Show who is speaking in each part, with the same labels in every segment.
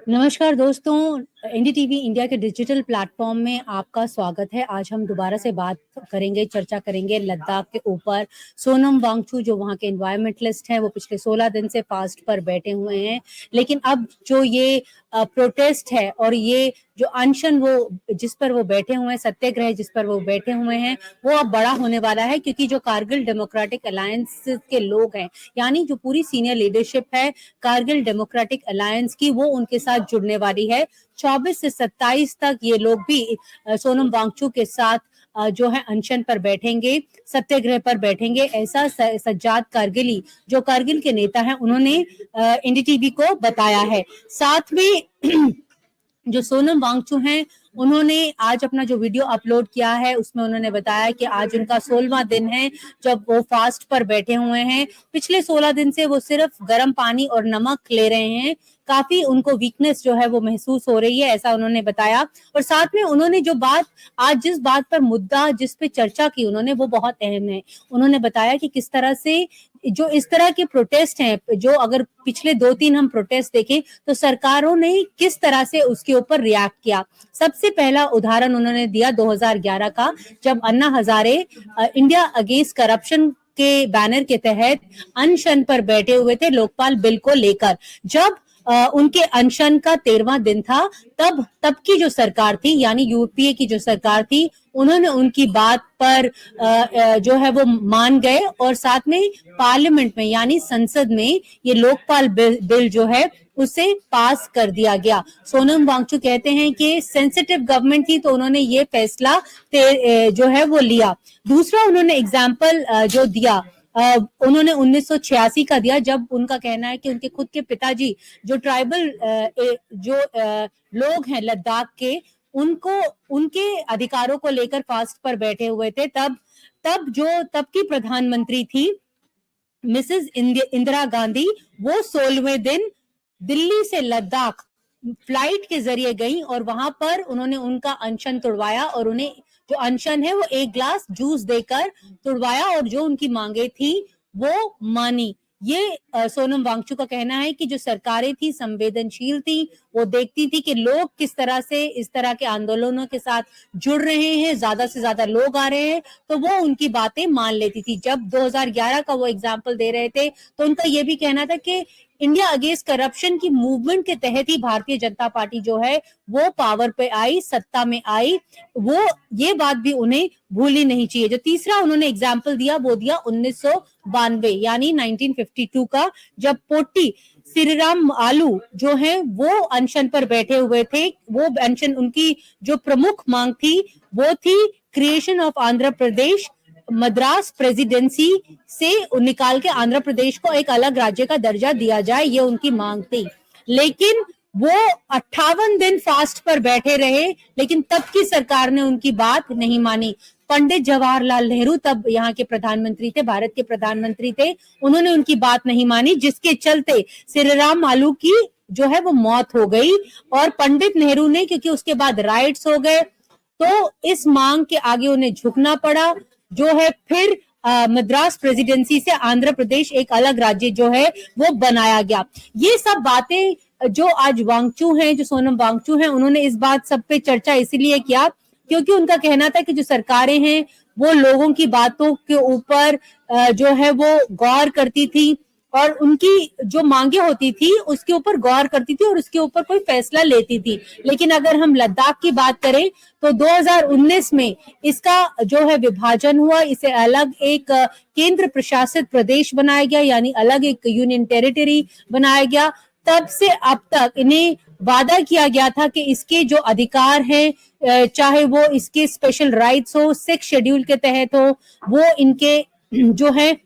Speaker 1: नमस्कार दोस्तों, NDTV India के डिजिटल प्लेटफॉर्म में आपका स्वागत है। आज हम दोबारा से बात करेंगे, चर्चा करेंगे लद्दाख के ऊपर। सोनम वांगचुक जो वहाँ के एनवायरमेंटलिस्ट हैं, वो पिछले 16 दिन से फास्ट पर बैठे हुए हैं। लेकिन अब जो ये प्रोटेस्ट है और ये जो अनशन वो जिस पर वो बैठे हुए हैं, सत्याग्रह जिस पर वो बैठे हुए हैं, वो अब बड़ा होने वाला है, क्योंकि जो कारगिल डेमोक्रेटिक अलायंस के लोग हैं, यानी जो पूरी सीनियर लीडरशिप है कारगिल डेमोक्रेटिक अलायंस की, वो उनके साथ जुड़ने वाली है। 24 से 27 तक ये लोग भी सोनम वांगचुक के साथ जो है अनशन पर बैठेंगे, सत्याग्रह पर बैठेंगे, ऐसा सज्जाद कारगिली जो कारगिल के नेता हैं उन्होंने एनडीटीवी को बताया है। साथ में जो सोनम वांगचुक हैं, उन्होंने आज अपना जो वीडियो अपलोड किया है उसमें उन्होंने बताया कि आज उनका 16वां दिन है जब वो फास्ट पर बैठे हुए हैं। पिछले 16 दिन से वो सिर्फ गर्म पानी और नमक ले रहे हैं। काफी उनको वीकनेस जो है वो महसूस हो रही है, ऐसा उन्होंने बताया। और साथ में उन्होंने जो बात आज जिस बात पर मुद्दा जिस पे चर्चा की उन्होंने, वो बहुत अहम है। उन्होंने बताया कि किस तरह से जो इस तरह के प्रोटेस्ट हैं, जो अगर पिछले 2-3 हम प्रोटेस्ट देखें तो सरकारों ने किस तरह से उसके ऊपर रिएक्ट किया। सबसे पहला उदाहरण उन्होंने दिया 2011 का, जब Anna Hazare India against corruption के बैनर के तहत अनशन पर बैठे हुए थे लोकपाल बिल को लेकर। जब उनके अनशन का 13वां दिन था, तब की जो सरकार थी, यानी यूपीए की जो सरकार थी, उन्होंने उनकी बात पर जो है वो मान गए और साथ में पार्लियामेंट में यानी संसद में ये लोकपाल बिल जो है उसे पास कर दिया गया। सोनम वांगचुक कहते हैं कि सेंसिटिव गवर्नमेंट थी तो उन्होंने ये फैसला जो है वो लिया। दूसरा उन्होंने एग्जाम्पल जो दिया, उन्होंने 1986 का दिया, जब उनका कहना है कि उनके खुद के पिताजी जो ट्राइबल जो लोग हैं लद्दाख के, उनको उनके अधिकारों को लेकर फास्ट पर बैठे हुए थे। तब की प्रधानमंत्री थी मिसेस इंदिरा गांधी, वो 16वें दिन दिल्ली से लद्दाख फ्लाइट के जरिए गई और वहां पर उन्होंने उनका अनशन तोड़वाया और उन्हें जो अनशन है वो एक ग्लास जूस देकर तोड़वाया और जो उनकी मांगे थी वो मानी। ये सोनम वांगचुक का कहना है कि जो सरकारें थी संवेदनशील थी, वो देखती थी कि लोग किस तरह से इस तरह के आंदोलनों के साथ जुड़ रहे हैं, ज्यादा से ज्यादा लोग आ रहे हैं, तो वो उनकी बातें मान लेती थी। जब 2011 का वो एग्जाम्पल दे रहे थे तो उनका ये भी कहना था कि इंडिया अगेंस्ट करप्शन की मूवमेंट के तहत ही भारतीय जनता पार्टी जो है वो पावर पे आई, सत्ता में आई। वो ये बात भी उन्हें भूलनी नहीं चाहिए। जो तीसरा उन्होंने एग्जाम्पल दिया वो दिया 1992 यानी 1952 का, जब पोटी श्रीराम आलू जो है वो अनशन पर बैठे हुए थे। वो अनशन, उनकी जो प्रमुख मांग थी वो थी creation of Andhra Pradesh, Madras presidency से निकाल के आंध्र प्रदेश को एक अलग राज्य का दर्जा दिया जाए, ये उनकी मांग थी। लेकिन वो 58 दिन फास्ट पर बैठे रहे, लेकिन तब की सरकार ने उनकी बात नहीं मानी। पंडित जवाहरलाल नेहरू तब यहाँ के प्रधानमंत्री थे, भारत के प्रधानमंत्री थे, उन्होंने उनकी बात नहीं मानी, जिसके चलते श्रीराम आलू की जो है वो मौत हो गई। और पंडित नेहरू ने, क्योंकि उसके बाद राइट्स हो गए, तो इस मांग के आगे उन्हें झुकना पड़ा, जो है फिर मद्रास प्रेसिडेंसी से आंध्र प्रदेश एक अलग राज्य जो है वो बनाया गया। ये सब बातें जो आज वांगचुक हैं, जो सोनम वांगचुक हैं, उन्होंने इस बात सब पे चर्चा इसीलिए किया क्योंकि उनका कहना था कि जो सरकारें हैं वो लोगों की बातों के ऊपर जो है वो गौर करती थी और उनकी जो मांगे होती थी उसके ऊपर गौर करती थी और उसके ऊपर कोई फैसला लेती थी। लेकिन अगर हम लद्दाख की बात करें तो 2019 में इसका जो है विभाजन हुआ, इसे अलग एक केंद्र प्रशासित प्रदेश बनाया गया, यानी अलग एक यूनियन टेरिटरी बनाया गया। तब से अब तक इन्हें वादा किया गया था कि इसके जो अधिकार हैं, चाहे वो इसके स्पेशल राइट्स हो, 6 शेड्यूल के तहत हो, वो इनके जो है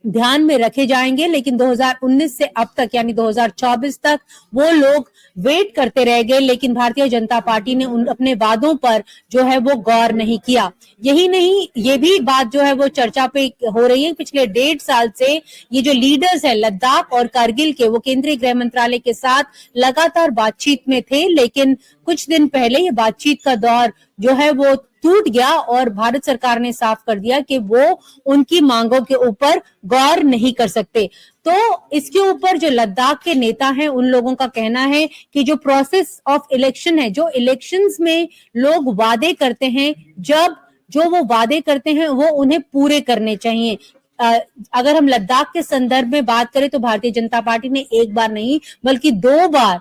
Speaker 1: ध्यान में रखे जाएंगे। लेकिन 2019 से अब तक यानी 2024 तक वो लोग वेट करते रह गए, लेकिन भारतीय जनता पार्टी ने अपने वादों पर जो है वो गौर नहीं किया। यही नहीं, ये भी बात जो है वो चर्चा पे हो रही है। पिछले 1.5 साल से ये जो लीडर्स है लद्दाख और कारगिल के, वो केंद्रीय गृह मंत्रालय के साथ लगातार बातचीत में थे, लेकिन कुछ दिन पहले ये बातचीत का दौर जो है वो टूट गया और भारत सरकार ने साफ कर दिया कि वो उनकी मांगों के ऊपर गौर नहीं कर सकते। तो इसके ऊपर जो लद्दाख के नेता हैं उन लोगों का कहना है कि जो प्रोसेस ऑफ इलेक्शन है, जो इलेक्शंस में लोग वादे करते हैं, जब जो वो वादे करते हैं वो उन्हें पूरे करने चाहिए। अगर हम लद्दाख के संदर्भ में बात करें तो भारतीय जनता पार्टी ने एक बार नहीं बल्कि 2 बार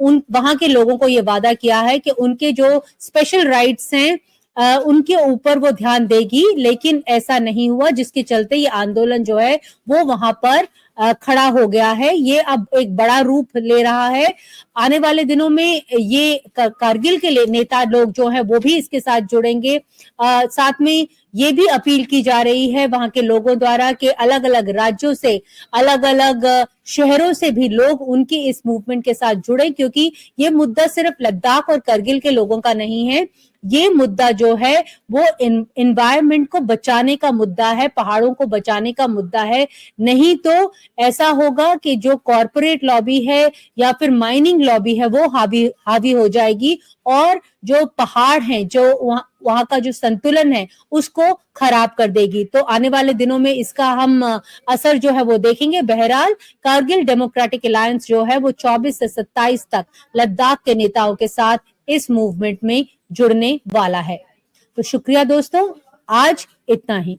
Speaker 1: उन वहां के लोगों को ये वादा किया है कि उनके जो स्पेशल राइट्स हैं उनके ऊपर वो ध्यान देगी, लेकिन ऐसा नहीं हुआ, जिसके चलते ये आंदोलन जो है वो वहां पर खड़ा हो गया है। ये अब एक बड़ा रूप ले रहा है। आने वाले दिनों में ये कारगिल के नेता लोग जो है वो भी इसके साथ जुड़ेंगे। साथ में ये भी अपील की जा रही है वहां के लोगों द्वारा कि अलग अलग राज्यों से, अलग अलग शहरों से भी लोग उनकी इस मूवमेंट के साथ जुड़े, क्योंकि ये मुद्दा सिर्फ लद्दाख और करगिल के लोगों का नहीं है। ये मुद्दा जो है वो एनवायरनमेंट को बचाने का मुद्दा है, पहाड़ों को बचाने का मुद्दा है। नहीं तो ऐसा होगा कि जो कॉरपोरेट लॉबी है या फिर माइनिंग लॉबी है वो हावी हो जाएगी और जो पहाड़ हैं, जो वहां का जो संतुलन है उसको खराब कर देगी। तो आने वाले दिनों में इसका हम असर जो है वो देखेंगे। बहरहाल कारगिल डेमोक्रेटिक अलायंस जो है वो 24 से 27 तक लद्दाख के नेताओं के साथ इस मूवमेंट में जुड़ने वाला है। तो शुक्रिया दोस्तों, आज इतना ही।